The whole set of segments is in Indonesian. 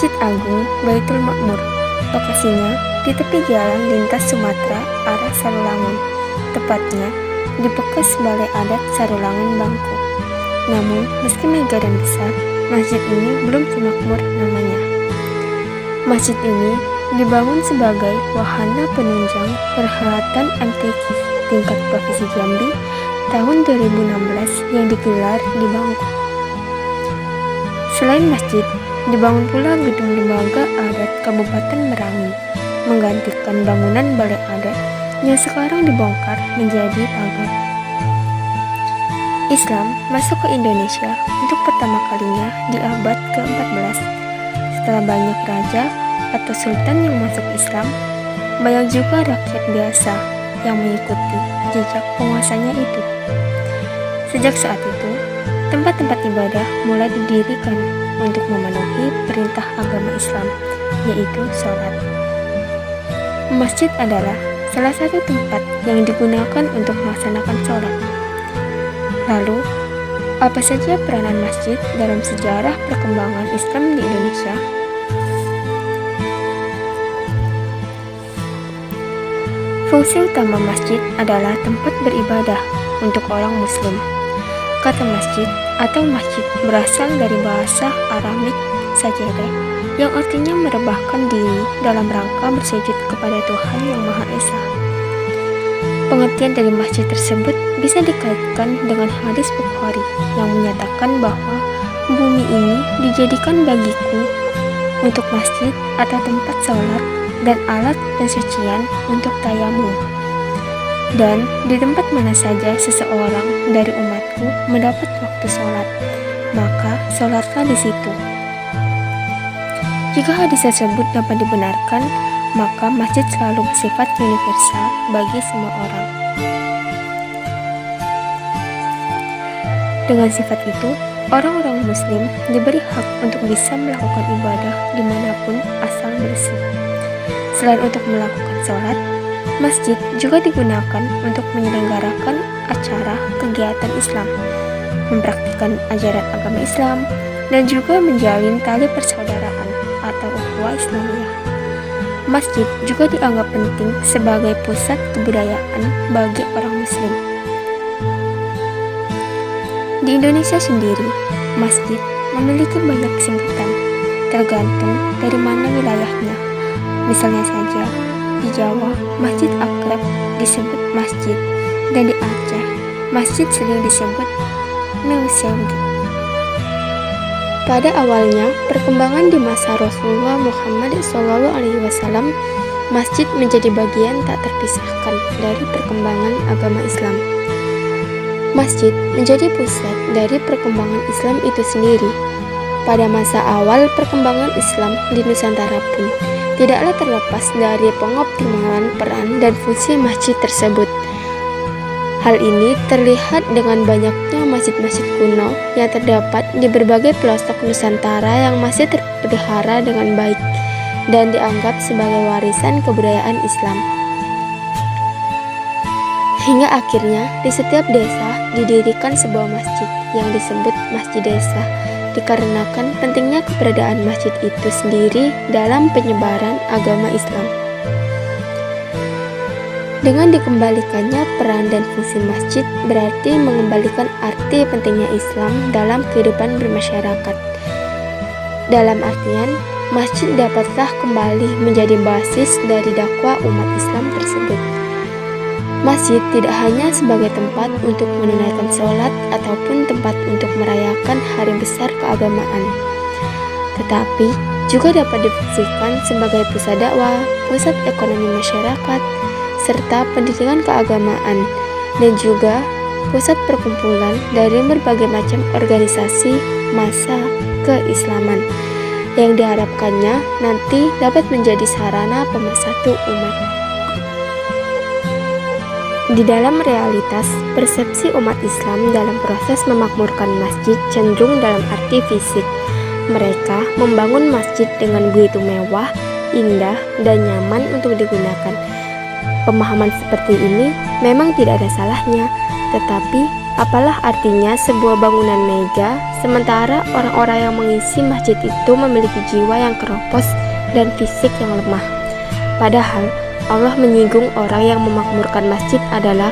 Masjid Agung Baitul Ma'mur. Lokasinya di tepi jalan lintas Sumatera arah Sarulangun, tepatnya di bekas Balai Adat Sarulangun Bangku. Namun, meski megah dan besar, masjid ini belum semakmur namanya. Masjid ini dibangun sebagai wahana penunjang perhelatan MTQ tingkat Provinsi Jambi tahun 2016 yang digelar di Bangku. Selain masjid, dibangun pula gedung lembaga adat Kabupaten Merangin, menggantikan bangunan balai adat yang sekarang dibongkar menjadi pagar. Islam masuk ke Indonesia untuk pertama kalinya di abad ke-14. Setelah banyak raja atau sultan yang masuk Islam, banyak juga rakyat biasa yang mengikuti jejak penguasanya itu. Sejak saat itu, tempat-tempat ibadah mulai didirikan untuk memenuhi perintah agama Islam, yaitu sholat. Masjid adalah salah satu tempat yang digunakan untuk melaksanakan sholat. Lalu, apa saja peranan masjid dalam sejarah perkembangan Islam di Indonesia? Fungsi utama masjid adalah tempat beribadah untuk orang Muslim. Kata masjid atau masjid berasal dari bahasa Aramik sajadah, yang artinya merebahkan diri dalam rangka bersujud kepada Tuhan Yang Maha Esa. Pengertian dari masjid tersebut bisa dikaitkan dengan hadis Bukhari yang menyatakan bahwa bumi ini dijadikan bagiku untuk masjid atau tempat sholat dan alat pensucian untuk tayamum. Dan di tempat mana saja seseorang dari umatku mendapat waktu sholat, maka sholatlah di situ. Jika hadis tersebut dapat dibenarkan, maka masjid selalu bersifat universal bagi semua orang. Dengan sifat itu, orang-orang Muslim diberi hak untuk bisa melakukan ibadah dimanapun asal bersih. Selain untuk melakukan sholat, masjid juga digunakan untuk menyelenggarakan acara kegiatan Islam, mempraktikkan ajaran agama Islam, dan juga menjalin tali persaudaraan atau ukhuwah Islamiyah. Masjid juga dianggap penting sebagai pusat kebudayaan bagi orang Muslim. Di Indonesia sendiri, masjid memiliki banyak sebutan, tergantung dari mana wilayahnya. Misalnya saja, di Jawa, masjid akrab disebut masjid, dan di Aceh, masjid sering disebut museum. Pada awalnya, perkembangan di masa Rasulullah Muhammad SAW, masjid menjadi bagian tak terpisahkan dari perkembangan agama Islam. Masjid menjadi pusat dari perkembangan Islam itu sendiri. Pada masa awal perkembangan Islam di Nusantara pun, tidaklah terlepas dari pengoptimalan peran dan fungsi masjid tersebut. Hal ini terlihat dengan banyaknya masjid-masjid kuno yang terdapat di berbagai pelosok Nusantara yang masih terpelihara dengan baik dan dianggap sebagai warisan kebudayaan Islam. Hingga akhirnya di setiap desa didirikan sebuah masjid yang disebut masjid desa, dikarenakan pentingnya keberadaan masjid itu sendiri dalam penyebaran agama Islam. Dengan dikembalikannya peran dan fungsi masjid berarti mengembalikan arti pentingnya Islam dalam kehidupan bermasyarakat. Dalam artian, masjid dapatlah kembali menjadi basis dari dakwah umat Islam tersebut. Masjid tidak hanya sebagai tempat untuk menunaikan sholat ataupun tempat untuk merayakan hari besar keagamaan, tetapi juga dapat difungsikan sebagai pusat dakwah, pusat ekonomi masyarakat, serta pendidikan keagamaan, dan juga pusat perkumpulan dari berbagai macam organisasi massa keislaman yang diharapkannya nanti dapat menjadi sarana pemersatu umat. Di dalam realitas, persepsi umat Islam dalam proses memakmurkan masjid cenderung dalam arti fisik. Mereka membangun masjid dengan begitu mewah, indah, dan nyaman untuk digunakan. Pemahaman seperti ini memang tidak ada salahnya, tetapi apalah artinya sebuah bangunan megah sementara orang-orang yang mengisi masjid itu memiliki jiwa yang keropos dan fisik yang lemah. Padahal Allah menyinggung orang yang memakmurkan masjid adalah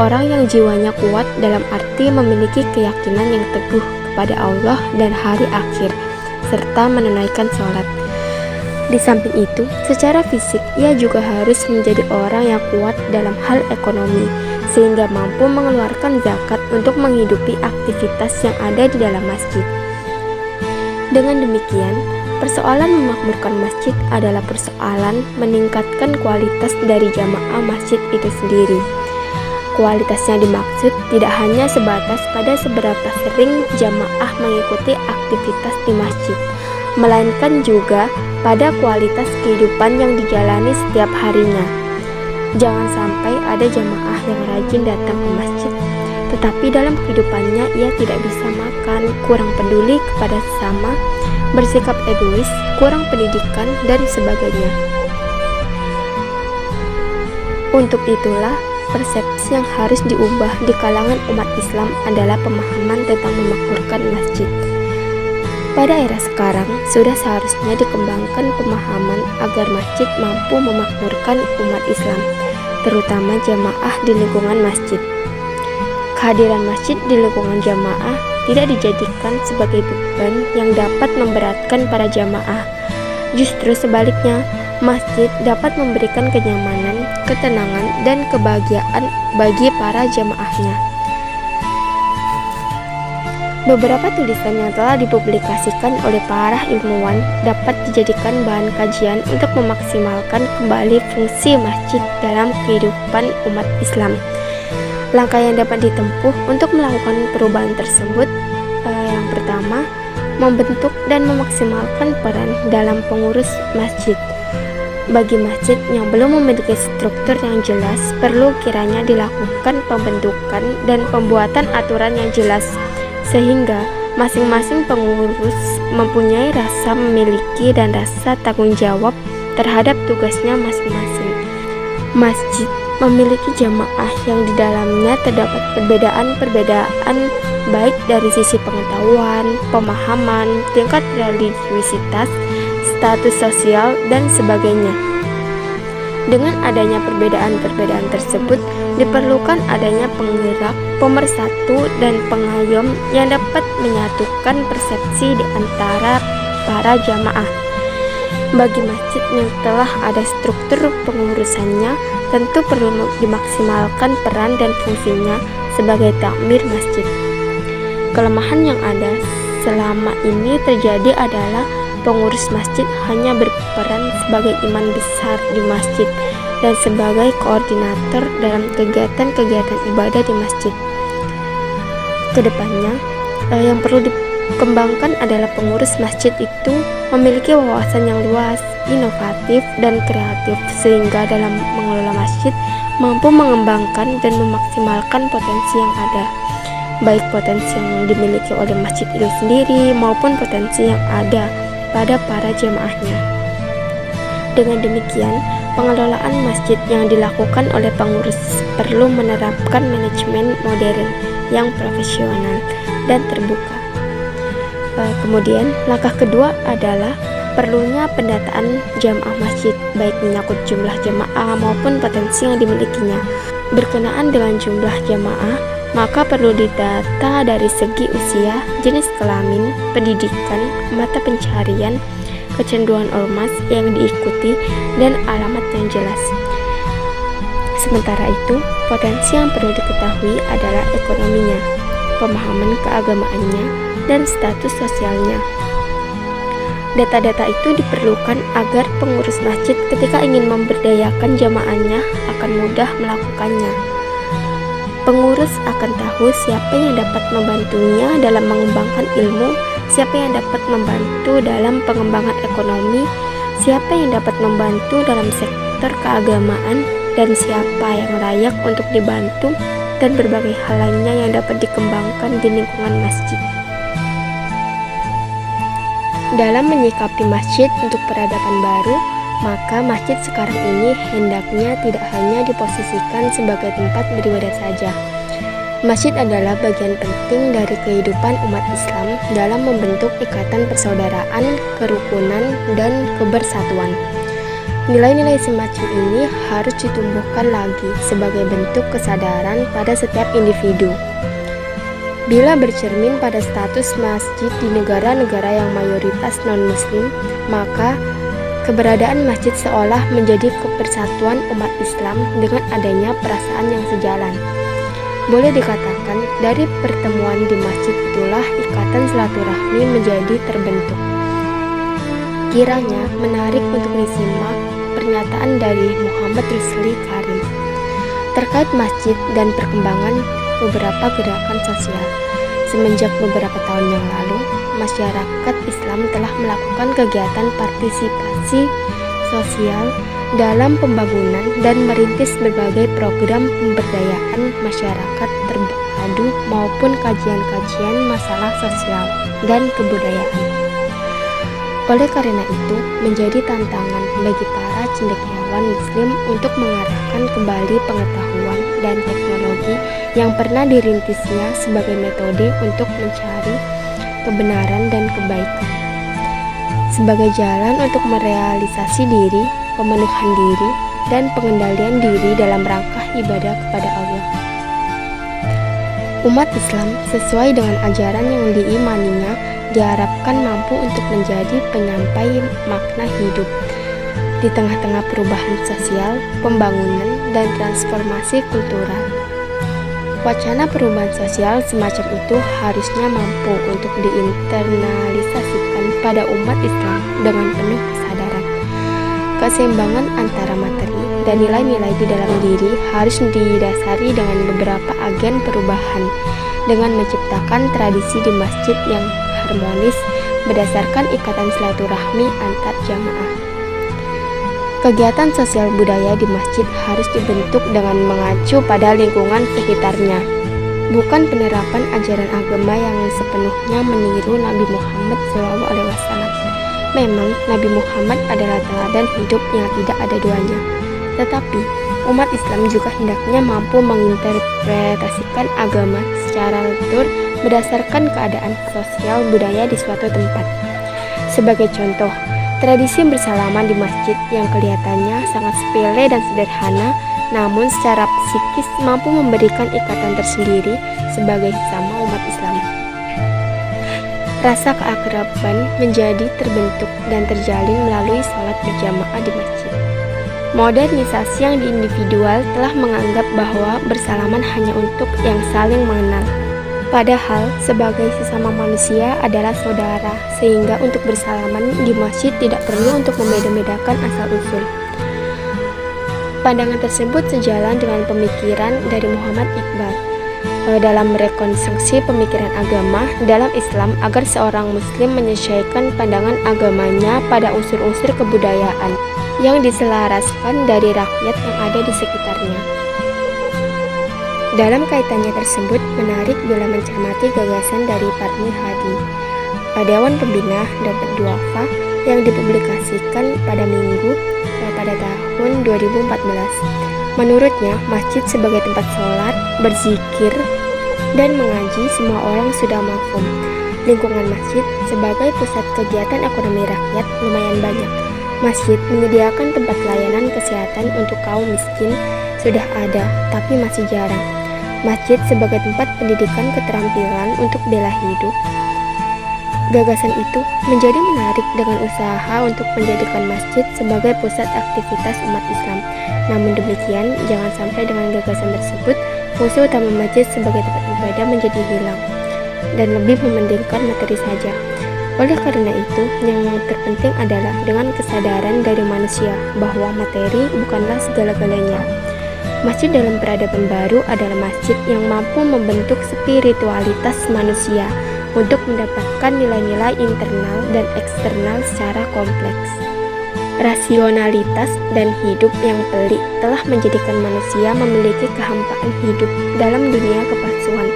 orang yang jiwanya kuat dalam arti memiliki keyakinan yang teguh kepada Allah dan hari akhir, serta menunaikan sholat. Di samping itu, secara fisik ia juga harus menjadi orang yang kuat dalam hal ekonomi, sehingga mampu mengeluarkan zakat untuk menghidupi aktivitas yang ada di dalam masjid. Dengan demikian, persoalan memakmurkan masjid adalah persoalan meningkatkan kualitas dari jamaah masjid itu sendiri. Kualitas yang dimaksud tidak hanya sebatas pada seberapa sering jamaah mengikuti aktivitas di masjid, melainkan juga pada kualitas kehidupan yang dijalani setiap harinya. Jangan sampai ada jamaah yang rajin datang ke masjid, tetapi dalam kehidupannya ia tidak bisa makan, kurang peduli kepada sesama, bersikap egois, kurang pendidikan, dan sebagainya. Untuk itulah, persepsi yang harus diubah di kalangan umat Islam adalah pemahaman tentang memakmurkan masjid. Pada era sekarang, sudah seharusnya dikembangkan pemahaman agar masjid mampu memakmurkan umat Islam, terutama jamaah di lingkungan masjid. Kehadiran masjid di lingkungan jamaah tidak dijadikan sebagai beban yang dapat memberatkan para jamaah. Justru sebaliknya, masjid dapat memberikan kenyamanan, ketenangan, dan kebahagiaan bagi para jamaahnya. Beberapa tulisan yang telah dipublikasikan oleh para ilmuwan dapat dijadikan bahan kajian untuk memaksimalkan kembali fungsi masjid dalam kehidupan umat Islam. Langkah yang dapat ditempuh untuk melakukan perubahan tersebut, yang pertama, membentuk dan memaksimalkan peran dalam pengurus masjid. Bagi masjid yang belum memiliki struktur yang jelas, perlu kiranya dilakukan pembentukan dan pembuatan aturan yang jelas, sehingga masing-masing pengurus mempunyai rasa memiliki dan rasa tanggung jawab terhadap tugasnya masing-masing. Masjid memiliki jamaah yang di dalamnya terdapat perbedaan-perbedaan baik dari sisi pengetahuan, pemahaman, tingkat religiusitas, status sosial, dan sebagainya. Dengan adanya perbedaan-perbedaan tersebut, diperlukan adanya penggerak, pemersatu, dan pengayom yang dapat menyatukan persepsi di antara para jamaah. Bagi masjid yang telah ada struktur pengurusannya, tentu perlu dimaksimalkan peran dan fungsinya sebagai takmir masjid. Kelemahan yang ada selama ini terjadi adalah pengurus masjid hanya berperan sebagai imam besar di masjid dan sebagai koordinator dalam kegiatan-kegiatan ibadah di masjid. Kedepannya, yang perlu dikembangkan adalah pengurus masjid itu memiliki wawasan yang luas, inovatif, dan kreatif sehingga dalam mengelola masjid mampu mengembangkan dan memaksimalkan potensi yang ada, baik potensi yang dimiliki oleh masjid itu sendiri maupun potensi yang ada pada para jamaahnya. Dengan demikian, pengelolaan masjid yang dilakukan oleh pengurus perlu menerapkan manajemen modern yang profesional dan terbuka. Kemudian, langkah kedua adalah perlunya pendataan jamaah masjid, baik menyangkut jumlah jamaah maupun potensi yang dimilikinya. Berkenaan dengan jumlah jamaah, maka perlu didata dari segi usia, jenis kelamin, pendidikan, mata pencaharian, kecenderungan ormas yang diikuti, dan alamat yang jelas. Sementara itu, potensi yang perlu diketahui adalah ekonominya, pemahaman keagamaannya, dan status sosialnya. Data-data itu diperlukan agar pengurus masjid ketika ingin memberdayakan jamaahnya akan mudah melakukannya. Pengurus akan tahu siapa yang dapat membantunya dalam mengembangkan ilmu, siapa yang dapat membantu dalam pengembangan ekonomi, siapa yang dapat membantu dalam sektor keagamaan, dan siapa yang layak untuk dibantu, dan berbagai hal lainnya yang dapat dikembangkan di lingkungan masjid. Dalam menyikapi masjid untuk peradaban baru, maka masjid sekarang ini hendaknya tidak hanya diposisikan sebagai tempat beribadah saja. Masjid adalah bagian penting dari kehidupan umat Islam dalam membentuk ikatan persaudaraan, kerukunan, dan kebersatuan. Nilai-nilai semacam ini harus ditumbuhkan lagi sebagai bentuk kesadaran pada setiap individu. Bila bercermin pada status masjid di negara-negara yang mayoritas non-muslim, maka keberadaan masjid seolah menjadi kepersatuan umat Islam dengan adanya perasaan yang sejalan. Boleh dikatakan, dari pertemuan di masjid itulah ikatan silaturahmi menjadi terbentuk. Kiranya menarik untuk disimak pernyataan dari Muhammad Rusli Karim terkait masjid dan perkembangan beberapa gerakan sosial. Semenjak beberapa tahun yang lalu, masyarakat Islam telah melakukan kegiatan partisipasi sosial dalam pembangunan dan merintis berbagai program pemberdayaan masyarakat terpadu maupun kajian-kajian masalah sosial dan kebudayaan. Oleh karena itu, menjadi tantangan bagi para cendekiawan muslim untuk mengarahkan kembali pengetahuan dan teknologi yang pernah dirintisnya sebagai metode untuk mencari kebenaran dan kebaikan. Sebagai jalan untuk merealisasi diri, pemenuhan diri, dan pengendalian diri dalam rangka ibadah kepada Allah. Umat Islam sesuai dengan ajaran yang diimaninya diharapkan mampu untuk menjadi penyampai makna hidup di tengah-tengah perubahan sosial, pembangunan, dan transformasi kultural. Wacana perubahan sosial semacam itu harusnya mampu untuk diinternalisasikan pada umat Islam dengan penuh kesadaran. Keseimbangan antara materi dan nilai-nilai di dalam diri harus didasari dengan beberapa agen perubahan dengan menciptakan tradisi di masjid yang harmonis berdasarkan ikatan silaturahmi antar jamaah. Kegiatan sosial budaya di masjid harus dibentuk dengan mengacu pada lingkungan sekitarnya, bukan penerapan ajaran agama yang sepenuhnya meniru Nabi Muhammad SAW. Memang Nabi Muhammad adalah teladan hidup yang tidak ada duanya, tetapi umat Islam juga hendaknya mampu menginterpretasikan agama secara lentur berdasarkan keadaan sosial budaya di suatu tempat. Sebagai contoh, tradisi bersalaman di masjid yang kelihatannya sangat sepele dan sederhana, namun secara psikis mampu memberikan ikatan tersendiri sebagai sesama umat Islam. Rasa keakraban menjadi terbentuk dan terjalin melalui sholat berjamaah di masjid. Modernisasi yang individual telah menganggap bahwa bersalaman hanya untuk yang saling mengenal. Padahal sebagai sesama manusia adalah saudara, sehingga untuk bersalaman di masjid tidak perlu untuk membeda-bedakan asal-usul. Pandangan tersebut sejalan dengan pemikiran dari Muhammad Iqbal dalam merekonstruksi pemikiran agama dalam Islam agar seorang muslim menyesuaikan pandangan agamanya pada unsur-unsur kebudayaan yang diselaraskan dari rakyat yang ada di sekitarnya. Dalam kaitannya tersebut, menarik bila mencermati gagasan dari Parni Hadi, Dewan Pembina Dompet Duafa yang dipublikasikan pada pada tahun 2014. Menurutnya, masjid sebagai tempat sholat, berzikir, dan mengaji semua orang sudah mafhum. Lingkungan masjid sebagai pusat kegiatan ekonomi rakyat lumayan banyak. Masjid menyediakan tempat layanan kesehatan untuk kaum miskin sudah ada, tapi masih jarang. Masjid sebagai tempat pendidikan keterampilan untuk bela hidup. Gagasan itu menjadi menarik dengan usaha untuk menjadikan masjid sebagai pusat aktivitas umat Islam. Namun demikian, jangan sampai dengan gagasan tersebut, fungsi utama masjid sebagai tempat ibadah menjadi hilang dan lebih mementingkan materi saja. Oleh karena itu, yang terpenting adalah dengan kesadaran dari manusia bahwa materi bukanlah segala-galanya. Masjid dalam peradaban baru adalah masjid yang mampu membentuk spiritualitas manusia untuk mendapatkan nilai-nilai internal dan eksternal secara kompleks. Rasionalitas dan hidup yang pelik telah menjadikan manusia memiliki kehampaan hidup dalam dunia kepalsuan,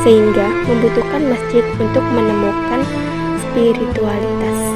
sehingga membutuhkan masjid untuk menemukan spiritualitas.